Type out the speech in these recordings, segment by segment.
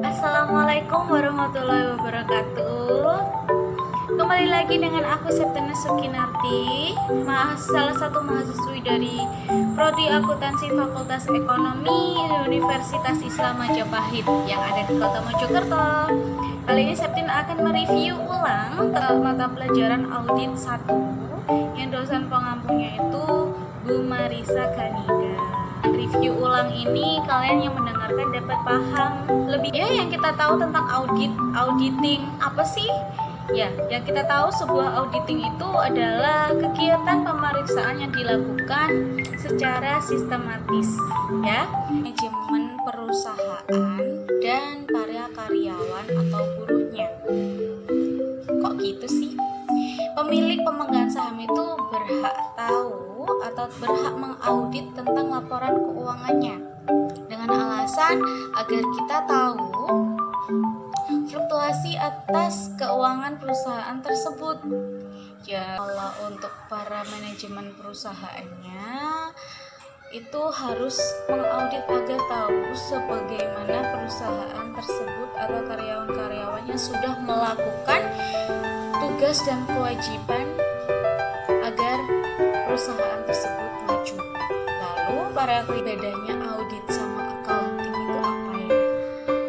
Assalamualaikum warahmatullahi wabarakatuh. Kembali lagi dengan aku Septiana Sukinarti, salah satu mahasiswi dari Prodi Akuntansi Fakultas Ekonomi Universitas Islam Majapahit yang ada di Kota Mojokerto. Kali ini Septin akan mereview ulang mata pelajaran Audit 1 yang dosen pengampunya itu Bu Marisa Kanida. Review ulang ini kalian yang mendengarkan dapat paham lebih ya yang kita tahu tentang auditing apa sih? Ya, yang kita tahu sebuah auditing itu adalah kegiatan pemeriksaan yang dilakukan secara sistematis ya, manajemen perusahaan dan para karyawan atau buruhnya. Kok gitu sih? Pemilik pemegang saham itu berhak tahu atau berhak mengaudit tentang laporan keuangannya dengan alasan agar kita tahu fluktuasi atas keuangan perusahaan tersebut. Ya, kalau untuk para manajemen perusahaannya itu harus mengaudit agar tahu sebagaimana perusahaan tersebut atau karyawan-karyawannya sudah melakukan tugas dan kewajiban agar perusahaan tersebut maju. Lalu bedanya audit sama accounting itu apa ya?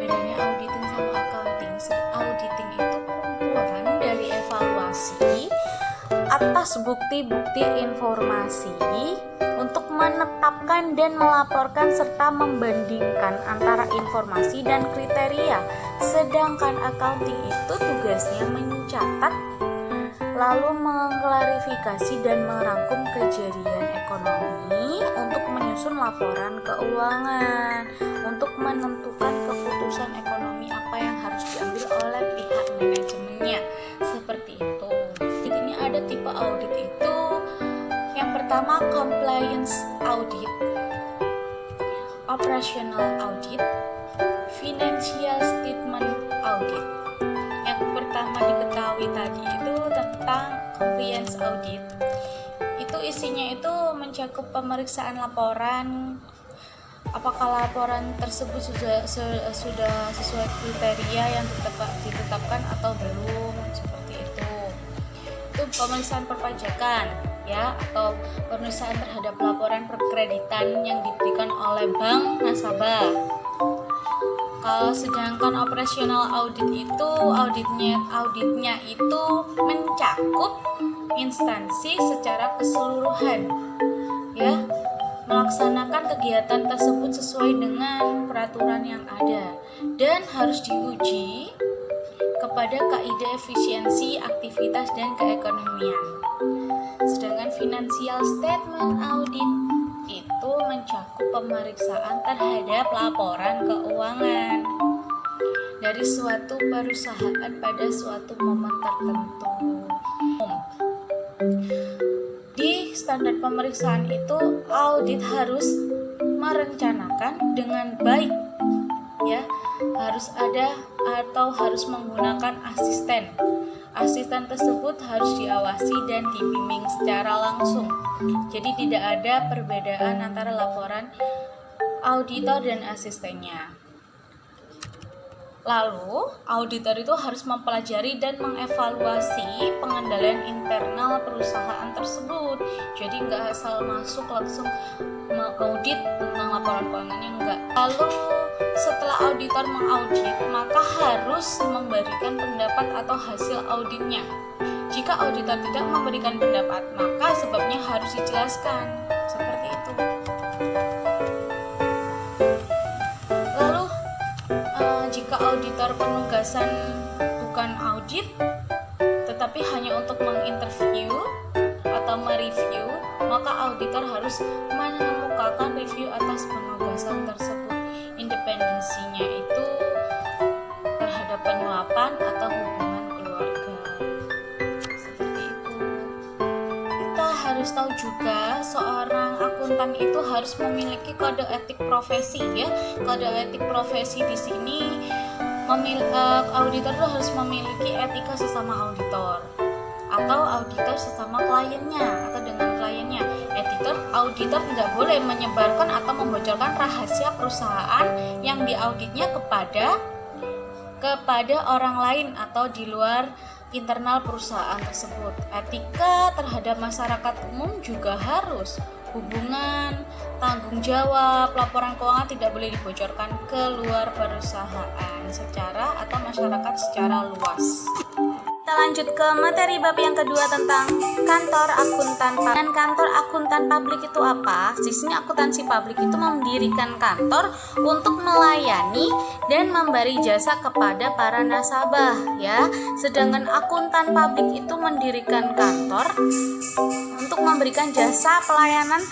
Bedanya auditing sama accounting. Auditing itu kumpulan dari evaluasi atas bukti-bukti informasi untuk menetapkan dan melaporkan serta membandingkan antara informasi dan kriteria. Sedangkan accounting itu tugasnya mencatat lalu mengklarifikasi dan merangkum kejadian ekonomi untuk menyusun laporan keuangan, untuk menentukan keputusan ekonomi apa yang harus diambil oleh pihak manajemennya. Seperti itu. Ini ada tipe audit itu. Yang pertama compliance audit, operational audit, financial statement audit. Yang pertama diketahui tadi itu tentang compliance audit. Itu isinya itu mencakup pemeriksaan laporan, apakah laporan tersebut sudah sesuai kriteria yang ditetapkan atau belum, seperti itu. Itu pemeriksaan perpajakan ya, atau pemeriksaan terhadap laporan perkreditan yang diberikan oleh bank nasabah. Kalau sedangkan operational audit itu auditnya itu mencakup instansi secara keseluruhan ya, melaksanakan kegiatan tersebut sesuai dengan peraturan yang ada dan harus diuji kepada kaidah efisiensi aktivitas dan keekonomian. Sedangkan financial statement audit itu mencakup pemeriksaan terhadap laporan keuangan dari suatu perusahaan pada suatu momen tertentu. Di standar pemeriksaan itu audit harus merencanakan dengan baik ya, harus ada atau harus menggunakan asisten. Asisten tersebut harus diawasi dan dibimbing secara langsung. Jadi tidak ada perbedaan antara laporan auditor dan asistennya. Lalu, auditor itu harus mempelajari dan mengevaluasi pengendalian internal perusahaan tersebut. Jadi nggak asal masuk langsung mengaudit tentang laporan keuangannya, enggak. Lalu, setelah auditor mengaudit, maka harus memberikan pendapat atau hasil auditnya. Jika auditor tidak memberikan pendapat, maka sebabnya harus dijelaskan. Seperti itu. Lalu, jika auditor penugasan bukan audit, tetapi hanya untuk menginterview atau mereview, maka auditor harus mengemukakan review atas penugasan tersebut. Independensinya itu terhadap penyuapan atau hubungan keluarga. Seperti itu. Kita harus tahu juga seorang akuntan itu harus memiliki kode etik profesi ya. Kode etik profesi di sini auditor itu harus memiliki etika sesama auditor atau auditor sesama kliennya atau dengan kliennya. Auditor tidak boleh menyebarkan atau membocorkan rahasia perusahaan yang diauditnya kepada kepada orang lain atau di luar internal perusahaan tersebut. Etika terhadap masyarakat umum juga harus. Hubungan, tanggung jawab, laporan keuangan tidak boleh dibocorkan ke luar perusahaan secara atau masyarakat secara luas. Kita lanjut ke materi bab yang kedua tentang kantor akuntan publik. Dan kantor akuntan publik itu apa? Di sini akuntansi publik itu mendirikan kantor untuk melayani dan memberi jasa kepada para nasabah, ya. Sedangkan akuntan publik itu mendirikan kantor untuk memberikan jasa pelayanan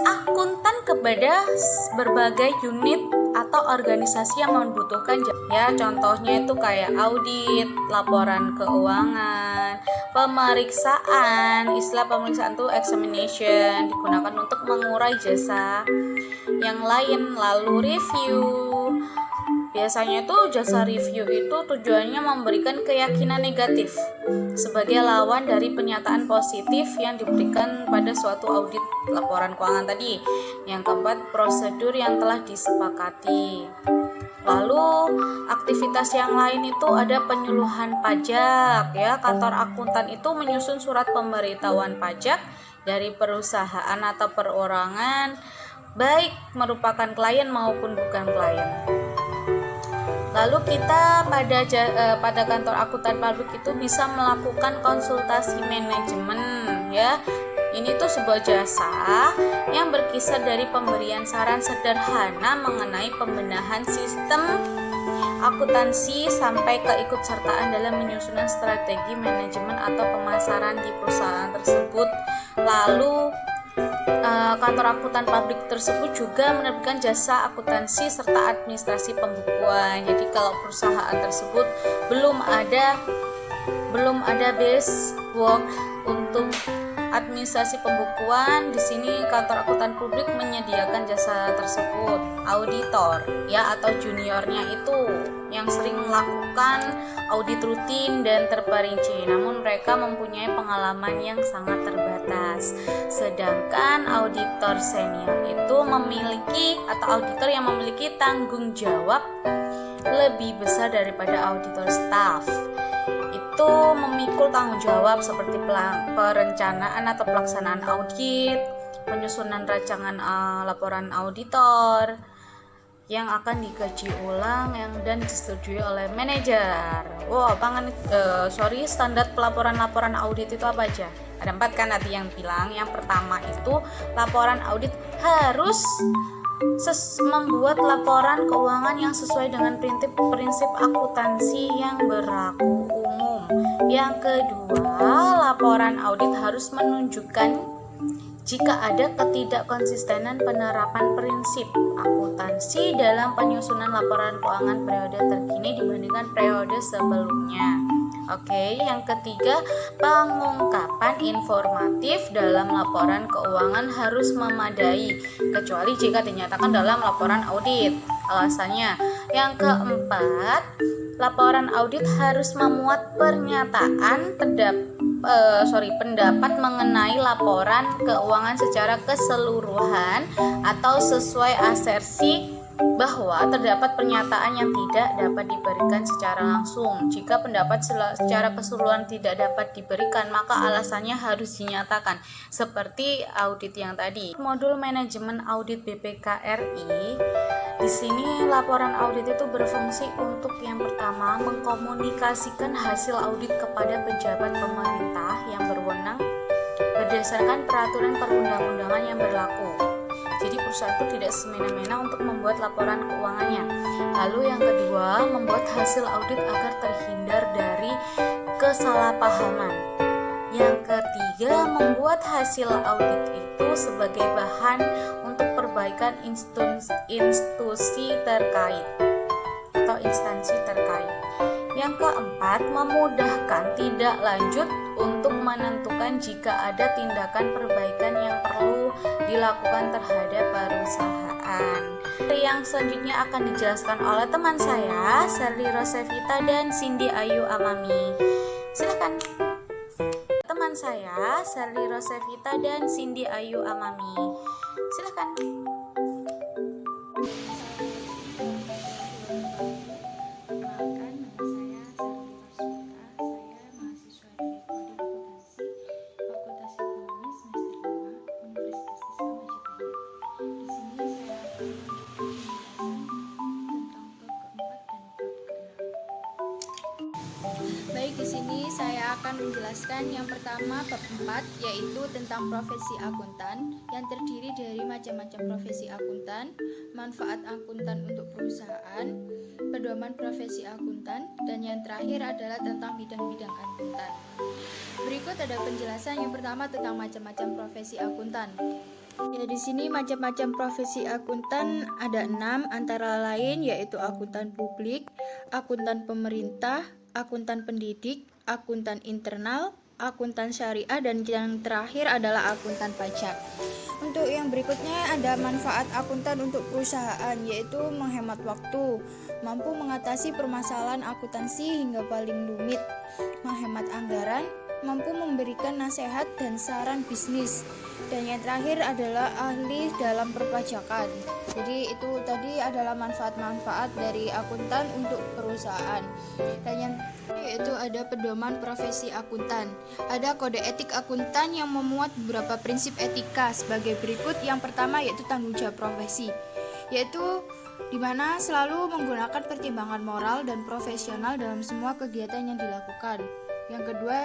akuntan kepada berbagai unit atau organisasi yang membutuhkan, ya, contohnya itu kayak audit, laporan keuangan, pemeriksaan. Istilah pemeriksaan itu examination, digunakan untuk mengurai jasa yang lain. Lalu review, biasanya itu jasa review itu tujuannya memberikan keyakinan negatif sebagai lawan dari penyataan positif yang diberikan pada suatu audit laporan keuangan tadi. Yang keempat, prosedur yang telah disepakati. Lalu aktivitas yang lain itu ada penyuluhan pajak, ya. Kantor akuntan itu menyusun surat pemberitahuan pajak dari perusahaan atau perorangan, baik merupakan klien maupun bukan klien. Lalu kita pada kantor akuntan publik itu bisa melakukan konsultasi manajemen, ya. Ini tuh sebuah jasa yang berkisar dari pemberian saran sederhana mengenai pembenahan sistem akuntansi sampai keikutsertaan dalam menyusun strategi manajemen atau pemasaran di perusahaan tersebut. Lalu kantor akuntan publik tersebut juga menerbitkan jasa akuntansi serta administrasi pembukuan. Jadi kalau perusahaan tersebut belum ada base work untuk administrasi pembukuan, di sini kantor akuntan publik menyediakan jasa tersebut. Auditor, ya, atau juniornya itu yang sering melakukan audit rutin dan terperinci, namun mereka mempunyai pengalaman yang sangat terbatas. Sedangkan auditor senior itu memiliki, atau auditor yang memiliki tanggung jawab lebih besar daripada auditor staff. Itu memikul tanggung jawab seperti perencanaan atau pelaksanaan audit, penyusunan rancangan laporan auditor yang akan dikaji ulang dan disetujui oleh manajer. Standar laporan audit itu apa aja? Ada 4 kan tadi yang bilang. Yang pertama itu laporan audit harus membuat laporan keuangan yang sesuai dengan prinsip akuntansi yang berlaku umum. Yang kedua, laporan audit harus menunjukkan jika ada ketidakkonsistenan penerapan prinsip akuntansi dalam penyusunan laporan keuangan periode terkini dibandingkan periode sebelumnya. Oke, yang ketiga, pengungkapan informatif dalam laporan keuangan harus memadai, kecuali jika dinyatakan dalam laporan audit. Alasannya, yang keempat, laporan audit harus memuat pendapat mengenai laporan keuangan secara keseluruhan atau sesuai asersi bahwa terdapat pernyataan yang tidak dapat diberikan secara langsung. Jika pendapat secara keseluruhan tidak dapat diberikan, maka alasannya harus dinyatakan, seperti audit yang tadi. Modul manajemen audit BPK-RI. Di sini laporan audit itu berfungsi untuk yang pertama, mengkomunikasikan hasil audit kepada pejabat pemerintah yang berwenang berdasarkan peraturan perundang-undangan yang berlaku. Jadi perusahaan itu tidak semena-mena untuk membuat laporan keuangannya. Lalu yang kedua, membuat hasil audit agar terhindar dari kesalahpahaman. Yang ketiga, membuat hasil audit itu sebagai bahan untuk perbaikan institusi terkait atau instansi terkait. Yang keempat, memudahkan tindak lanjut untuk menentukan jika ada tindakan perbaikan yang perlu dilakukan terhadap perusahaan. Yang selanjutnya akan dijelaskan oleh teman saya, Sherly Rosevita dan Cindy Ayu Amami. Silakan. Teman saya, Sherly Rosevita dan Cindy Ayu Amami. Silakan. Baik, di sini saya akan menjelaskan yang pertama bab 4, yaitu tentang profesi akuntan yang terdiri dari macam-macam profesi akuntan, manfaat akuntan untuk perusahaan, pedoman profesi akuntan, dan yang terakhir adalah tentang bidang-bidang akuntan. Berikut ada penjelasan yang pertama tentang macam-macam profesi akuntan. Ya, di sini macam-macam profesi akuntan ada 6, antara lain yaitu akuntan publik, akuntan pemerintah, akuntan pendidik, akuntan internal, akuntan syariah, dan yang terakhir adalah akuntan pajak. Untuk yang berikutnya ada manfaat akuntan untuk perusahaan, yaitu menghemat waktu, mampu mengatasi permasalahan akuntansi hingga paling rumit, menghemat anggaran, mampu memberikan nasihat dan saran bisnis, dan yang terakhir adalah ahli dalam perpajakan. Jadi itu tadi adalah manfaat-manfaat dari akuntan untuk perusahaan. Dan yang yaitu ada pedoman profesi akuntan. Ada kode etik akuntan yang memuat beberapa prinsip etika sebagai berikut. Yang pertama yaitu tanggung jawab profesi, yaitu di mana selalu menggunakan pertimbangan moral dan profesional dalam semua kegiatan yang dilakukan. Yang kedua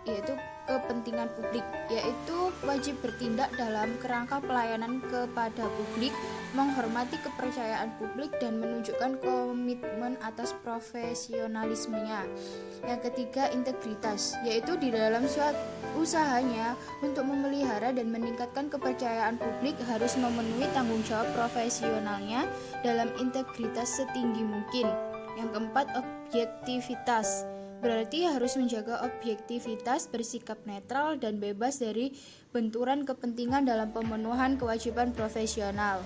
yaitu kepentingan publik, yaitu wajib bertindak dalam kerangka pelayanan kepada publik, menghormati kepercayaan publik, dan menunjukkan komitmen atas profesionalismenya. Yang ketiga, integritas, yaitu di dalam suatu usahanya untuk memelihara dan meningkatkan kepercayaan publik harus memenuhi tanggung jawab profesionalnya dalam integritas setinggi mungkin. Yang keempat, objektivitas, berarti harus menjaga objektivitas, bersikap netral, dan bebas dari benturan kepentingan dalam pemenuhan kewajiban profesional.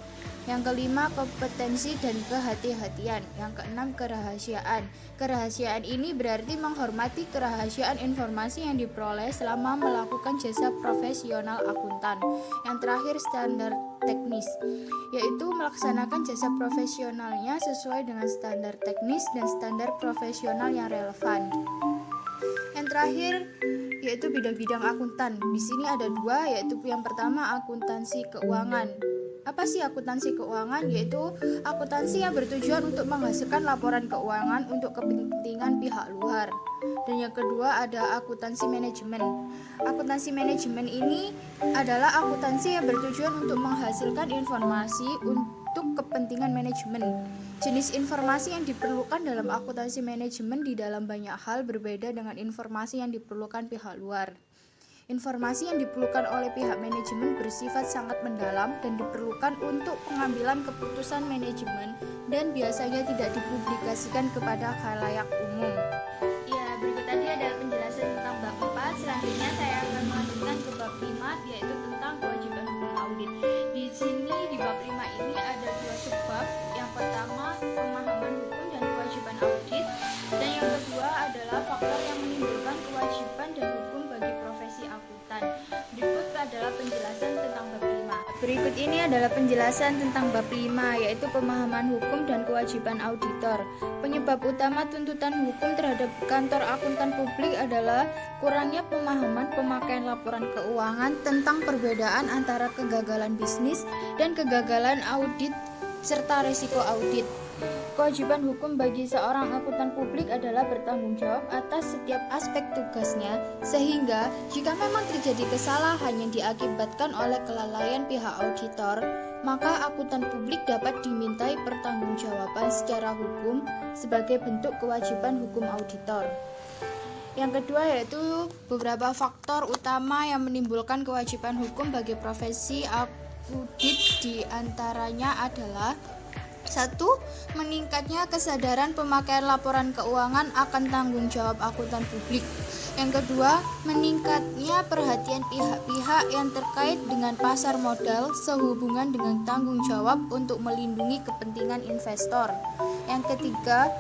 Yang kelima, kompetensi dan kehati-hatian. Yang keenam, kerahasiaan. Kerahasiaan ini berarti menghormati kerahasiaan informasi yang diperoleh selama melakukan jasa profesional akuntan. Yang terakhir, standar teknis, yaitu melaksanakan jasa profesionalnya sesuai dengan standar teknis dan standar profesional yang relevan. Yang terakhir yaitu bidang-bidang akuntan. Di sini ada 2, yaitu yang pertama akuntansi keuangan. Apa sih akuntansi keuangan? Yaitu akuntansi yang bertujuan untuk menghasilkan laporan keuangan untuk kepentingan pihak luar. Dan yang kedua ada akuntansi manajemen. Akuntansi manajemen ini adalah akuntansi yang bertujuan untuk menghasilkan informasi untuk kepentingan manajemen. Jenis informasi yang diperlukan dalam akuntansi manajemen di dalam banyak hal berbeda dengan informasi yang diperlukan pihak luar. Informasi yang diperlukan oleh pihak manajemen bersifat sangat mendalam dan diperlukan untuk pengambilan keputusan manajemen dan biasanya tidak dipublikasikan kepada khalayak umum. Ya, berikut tadi ada penjelasan tentang bab 4. Selanjutnya saya akan melanjutkan ke bab 5, yaitu tentang kewajiban hukum audit. Di sini di bab 5 ini ada 2 subbab. Yang pertama, pemahaman hukum dan kewajiban audit, dan yang kedua adalah faktor yang menimbulkan kewajiban dan hukum bagi profesi akuntan. Berikut adalah penjelasan tentang bab 5. Berikut ini adalah penjelasan tentang bab 5, yaitu pemahaman hukum dan kewajiban auditor. Penyebab utama tuntutan hukum terhadap kantor akuntan publik adalah kurangnya pemahaman pemakaian laporan keuangan tentang perbedaan antara kegagalan bisnis dan kegagalan audit serta risiko audit. Kewajiban hukum bagi seorang akuntan publik adalah bertanggung jawab atas setiap aspek tugasnya, sehingga jika memang terjadi kesalahan yang diakibatkan oleh kelalaian pihak auditor, maka akuntan publik dapat dimintai pertanggungjawaban secara hukum sebagai bentuk kewajiban hukum auditor. Yang kedua yaitu beberapa faktor utama yang menimbulkan kewajiban hukum bagi profesi audit, di antaranya adalah 1. Meningkatnya kesadaran pemakaian laporan keuangan akan tanggung jawab akuntan publik. Yang kedua, meningkatnya perhatian pihak-pihak yang terkait dengan pasar modal sehubungan dengan tanggung jawab untuk melindungi kepentingan investor. Yang ketiga,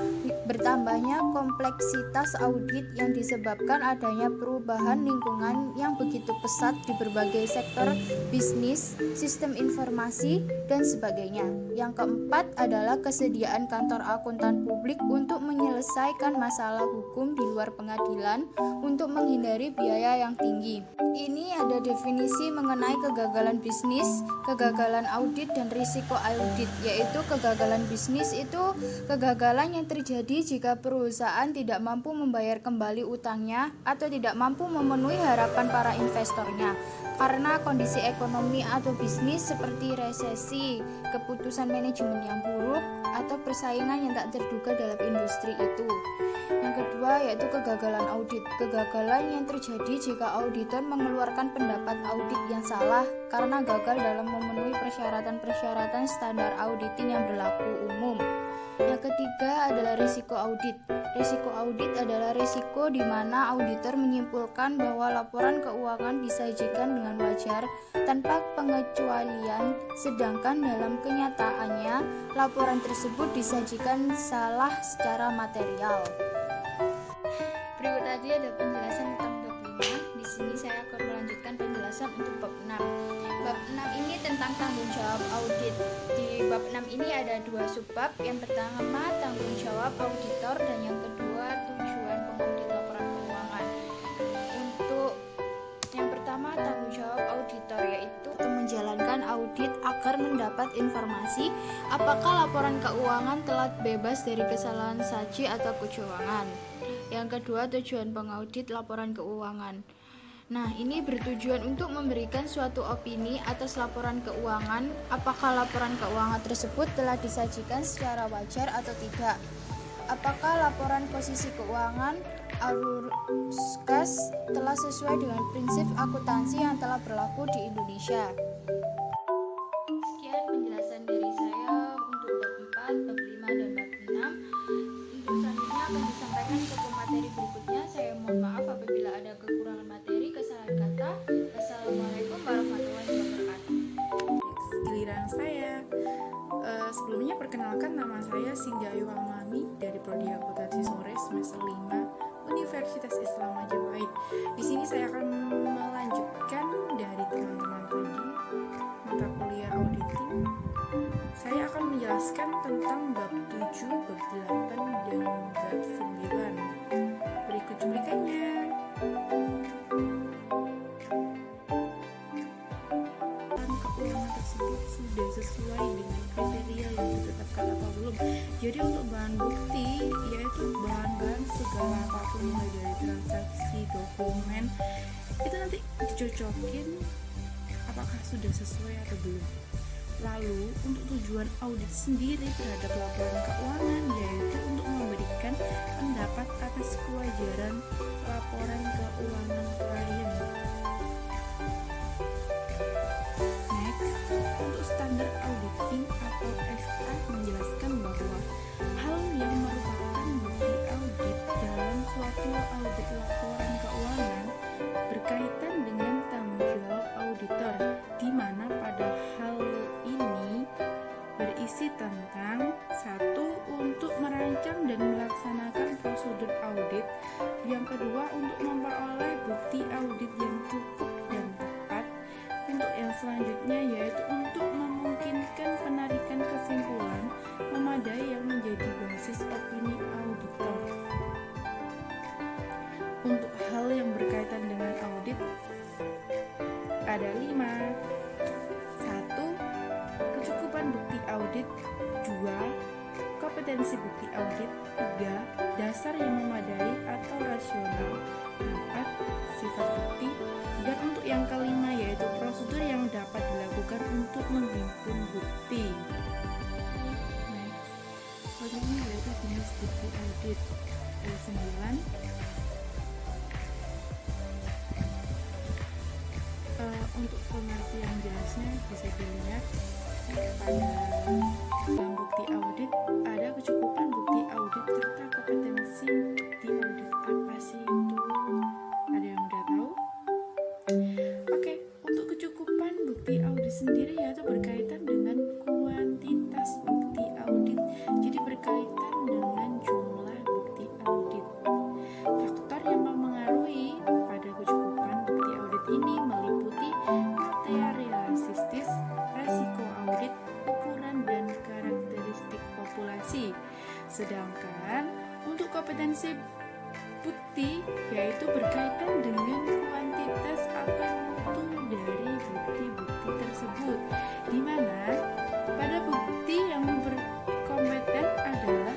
bertambahnya kompleksitas audit yang disebabkan adanya perubahan lingkungan yang begitu pesat di berbagai sektor bisnis, sistem informasi, dan sebagainya. Yang keempat adalah kesediaan kantor akuntan publik untuk menyelesaikan masalah hukum di luar pengadilan untuk menghindari biaya yang tinggi. Ini ada definisi mengenai kegagalan bisnis, kegagalan audit, dan risiko audit, yaitu kegagalan bisnis itu Kegagalan yang terjadi jika perusahaan tidak mampu membayar kembali utangnya atau tidak mampu memenuhi harapan para investornya karena kondisi ekonomi atau bisnis seperti resesi, keputusan manajemen yang buruk, atau persaingan yang tak terduga dalam industri itu. Yang kedua yaitu kegagalan audit. Kegagalan yang terjadi jika auditor mengeluarkan pendapat audit yang salah karena gagal dalam memenuhi persyaratan-persyaratan standar auditing yang berlaku umum. Yang ketiga adalah risiko audit. Risiko audit adalah risiko di mana auditor menyimpulkan bahwa laporan keuangan disajikan dengan wajar tanpa pengecualian, sedangkan dalam kenyataannya laporan tersebut disajikan salah secara material. Berikut tadi ada penjelasan tentang bab 5. Di sini saya akan melanjutkan penjelasan untuk bab 6. Bab 6 ini tentang tanggung jawab audit. Di bab 6 ini ada 2 subbab. Yang pertama tanggung jawab auditor dan yang kedua tujuan pengaudit laporan keuangan. Untuk yang pertama tanggung jawab auditor yaitu menjalankan audit agar mendapat informasi apakah laporan keuangan telah bebas dari kesalahan saji atau kecurangan. Yang kedua, tujuan pengaudit laporan keuangan. Nah, ini bertujuan untuk memberikan suatu opini atas laporan keuangan, apakah laporan keuangan tersebut telah disajikan secara wajar atau tidak. Apakah laporan posisi keuangan arus kas telah sesuai dengan prinsip akuntansi yang telah berlaku di Indonesia. Sekian penjelasan dari saya untuk bab 4, bab 5, dan bab 6. Untuk selanjutnya akan disampaikan ke pemateri berikutnya. Saya mohon maaf apabila ada kekurangan materi, kesalahan kata. Wassalamualaikum warahmatullahi wabarakatuh. Giliran saya. Sebelumnya perkenalkan, nama saya Sinda Ayu Amami dari Prodi Akuntansi Sore semester 5 Universitas Islam Majapahit. Di sini saya akan melanjutkan dari teman-teman tadi mata kuliah auditing. Saya akan menjelaskan tentang bab 7, bab 8, dan bab 9. Berikut cuplikannya. Keuangan tersebut sudah sesuai dengan kriteria yang ditetapkan atau belum. Jadi untuk bahan bukti yaitu bahan-bahan segala apapun mulai dari transaksi, dokumen itu nanti dicocokin apakah sudah sesuai atau belum. Lalu untuk tujuan audit sendiri terhadap laporan keuangan yaitu untuk memberikan pendapat atas kewajaran laporan keuangan klien. Untuk standar auditing atau SA menjelaskan bahwa hal yang merupakan bukti audit dalam suatu audit laporan keuangan berkaitan dengan tanggung jawab auditor, di mana pada hal ini berisi tentang 1. Untuk merancang dan melaksanakan prosedur audit. Yang kedua, untuk memperoleh bukti audit yang cukup dan tepat. Untuk yang selanjutnya yaitu untuk memungkinkan penarikan kesimpulan memadai yang menjadi basis opini auditor. Untuk hal yang berkaitan dengan audit ada 5. 1. Kecukupan bukti audit. 2. Kompetensi bukti audit. 3. Dasar yang memadai atau rasional. 4. Sifat bukti. Dan untuk yang kelima yaitu prosedur yang dapat dilakukan untuk menghimpun bukti. Next, selanjutnya yaitu jenis bukti audit. Ada 9. Untuk pengertian jelasnya bisa dilihat pada dalam bukti audit ada kecukupan bukti audit serta kompetensi bukti audit. Apa sih itu? Ada yang udah tahu? Oke, untuk kecukupan bukti audit sendiri yaitu berkaitan dengan kuantitas bukti audit. Jadi berkaitan dengan jumlah bukti audit. Faktor yang mempengaruhi pada kecukupan bukti audit ini meliputi materialistis, resiko audit, ukuran dan karakteristik populasi. Sedangkan untuk kompetensi bukti yaitu berkaitan dengan kuantitas atau mutu dari bukti-bukti tersebut, di mana pada bukti yang berkompeten adalah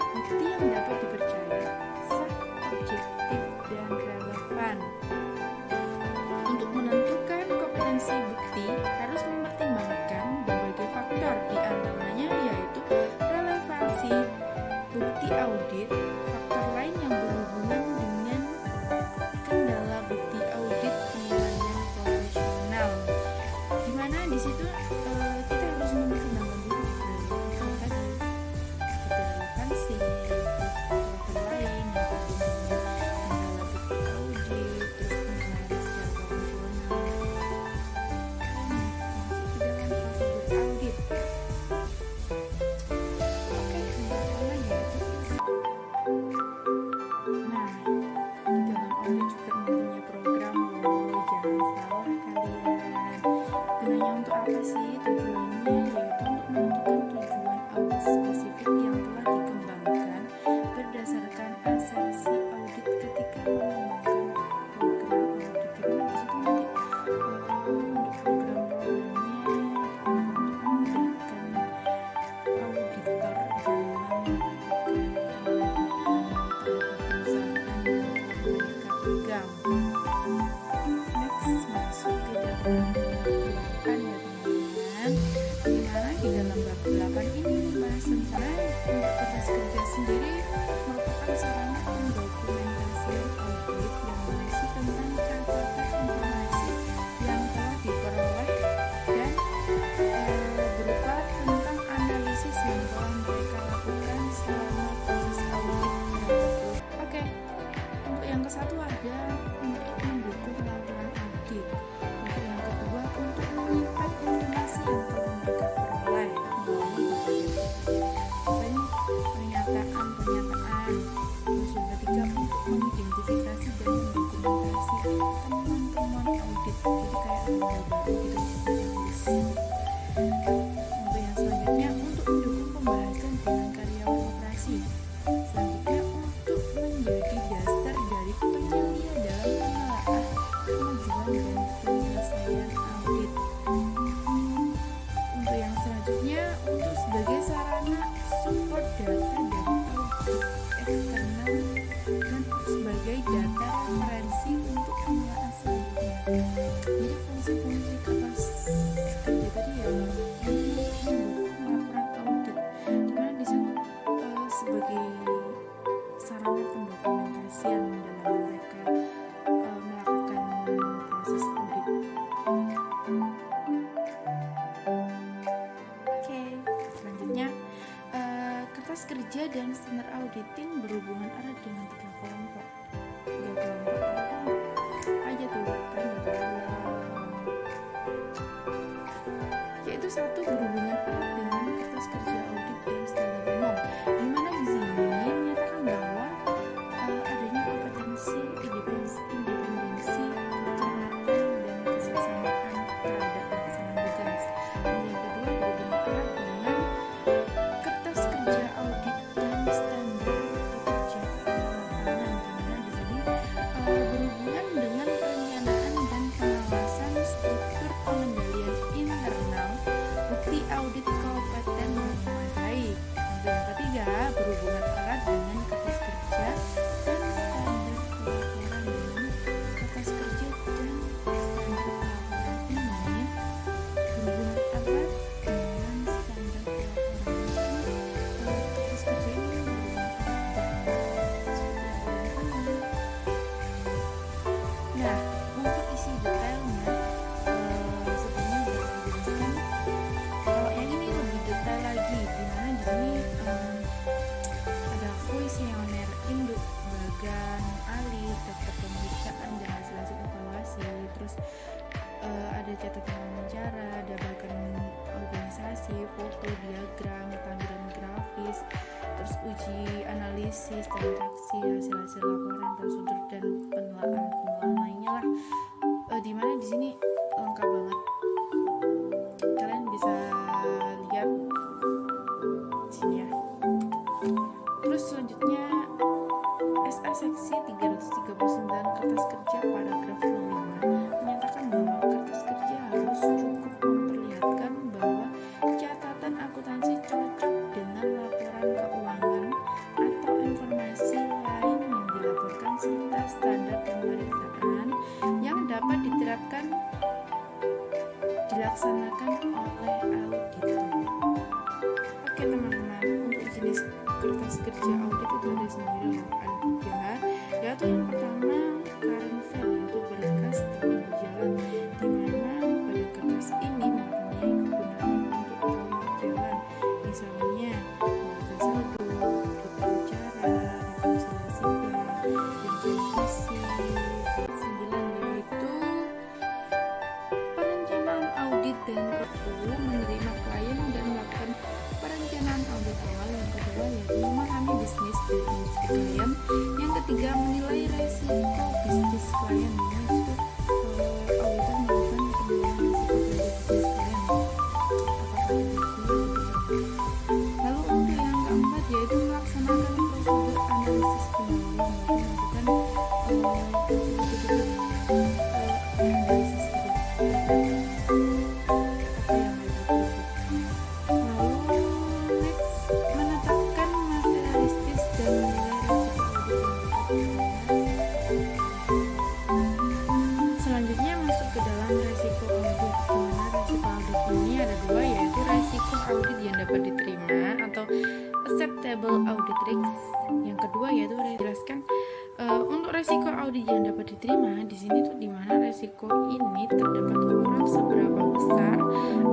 berdasarkan asersi audit ketika mengembangkan program audit. Dimana di situ nanti untuk program programnya untuk memudahkan auditor dalam melakukan audit terhadap perusahaan yang mereka pegang. Next, masuk ke dalam bab 8 ya teman-teman, dimana di dalam bab 8 ini membahas tentang untuk kertas kerja sendiri merupakan sarana pendokumentasian audit yang berisi tentang catatan informasi yang telah diperoleh dan berupa tentang analisis yang telah mereka lakukan selama proses audit tersebut. Oke, untuk yang ke-1 ada untuk mendukung laporan audit. Untuk yang kedua untuk menyimpan informasi yang telah mereka peroleh melalui pernyataan. Terus yang ketiga untuk mengidentifikasi dan mendokumentasi temuan-temuan audit. Jadi kayak hal baru gitu ditulis. Untuk yang selanjutnya untuk mendukung pembahasan dengan karyawan operasi. Selanjutnya untuk menjadi dasar dari penyelia dalam menelaah kemajuan dan penyelesaian audit. Untuk yang selanjutnya untuk sebagai sarana support data dari audit eksternal dan sebagai data referensi untuk pengelolaan selanjutnya. Jadi fungsi-fungsi kertas kerja tadi ya mendukung laporan audit, dimana di sini sebagai sarana pendokumentasian dalam mereka melakukan proses audit. Oke, selanjutnya kertas kerja dan standar auditing berhubungan erat dengan 3 kelompok. 3 kelompok apa aja tuh? Kan yaitu 1 berhubungan erat dengan kertas kerja audit dan standar umum, di mana di sini menyatakan bahwa adanya kompetensi, independensi, kecermatan dan kesesamaan terhadap pelaksanaan tugas. Dan yang kedua berhubungan erat dengan kertas kerja audit dan standar kerja lapangan, karena di sini berhubungan dengan perencanaan dan pengawasan struktur pengendalian internal, bukti audit kompeten memadai. Untuk yang ketiga berhubungan erat dengan kertas kerja dan standar pelaporan. Kertas kerja dan standar pelaporan ini berhubungan erat dengan standar pelaporan. Kertas kerja ini berhubungan erat dengan nah, untuk isi detailnya sebelumnya sudah dijelaskan. Kalau yang ini lebih detail lagi, dimana di sini ada kuesioner, induk, bagan, alih, daftar pemeriksaan dan hasil-hasil evaluasi. Terus ada catatan wawancara, ada bagan organisasi, foto, diagram, tampilan grafis, terus uji analisis, transaksi, hasil-hasil laporan, prosedur dan penelaahan lainnya lah. Dimana di sini lengkap banget. Kalian bisa lihat di sini ya. Terus selanjutnya SA seksi 339 kertas kerja paragraf 05 menyatakan bahwa kertas kerja harus cukup memperlihatkan bahwa catatan akuntansi cocok dengan laporan keuangan atau informasi lain yang dilaporkan serta standar pemeriksaan yang dapat diterapkan dilaksanakan oleh auditor. Oke teman-teman, untuk jenis kertas kerja audit itu ada sendiri loh, ada 3, yaitu yang pertama current file, yaitu berkas telah berjalan, dimana pada kertas ini mempunyai kegunaan untuk tahun berjalan, misalnya pembuatan saldo, berita acara, rekonsiliasi bank, rincian visi. 9 yaitu perencanaan audit dan perlu menerima klien dan melakukan perencanaan audit awal. Yang kedua yaitu memahami bisnis dan industri klien. Yang ketiga menilai resiko bisnis klien. Itu auditor melakukan penilaian risiko terhadap bisnis klien. Apakah ada risiko? Lalu untuk yang keempat yaitu melaksanakan prosedur analisis pendahulu melakukan analisis lalu next menetapkan materialistis dan menilai selanjutnya masuk ke dalam resiko audit, di mana resiko audit ini ada dua, yaitu resiko audit yang dapat diterima atau acceptable audit risk. Yang kedua yaitu dijelaskan untuk resiko audit yang dapat diterima di sini tuh di mana resiko ini terdapat ukuran seberapa besar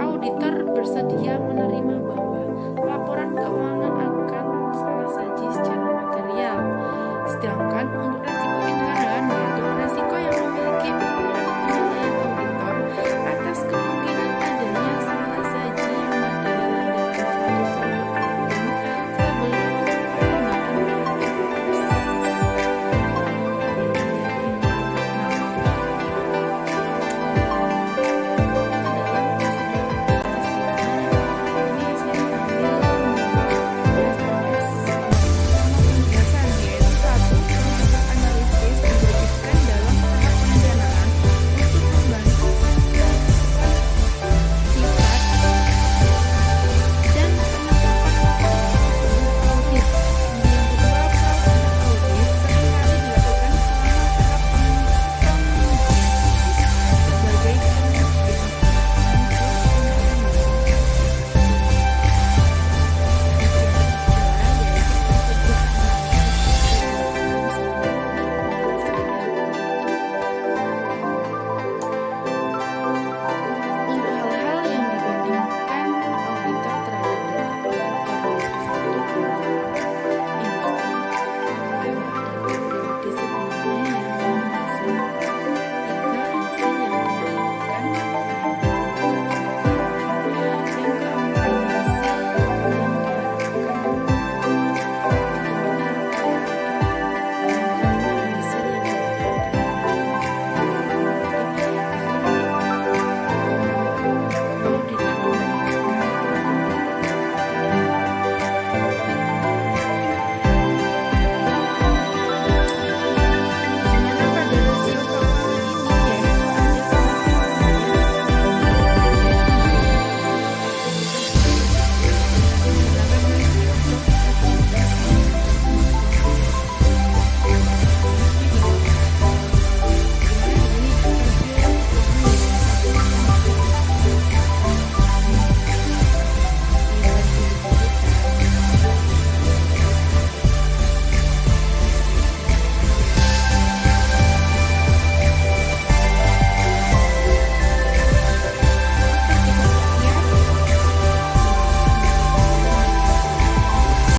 auditor bersedia menerima bahwa laporan keuangan akan salah saji secara material. Sedangkan untuk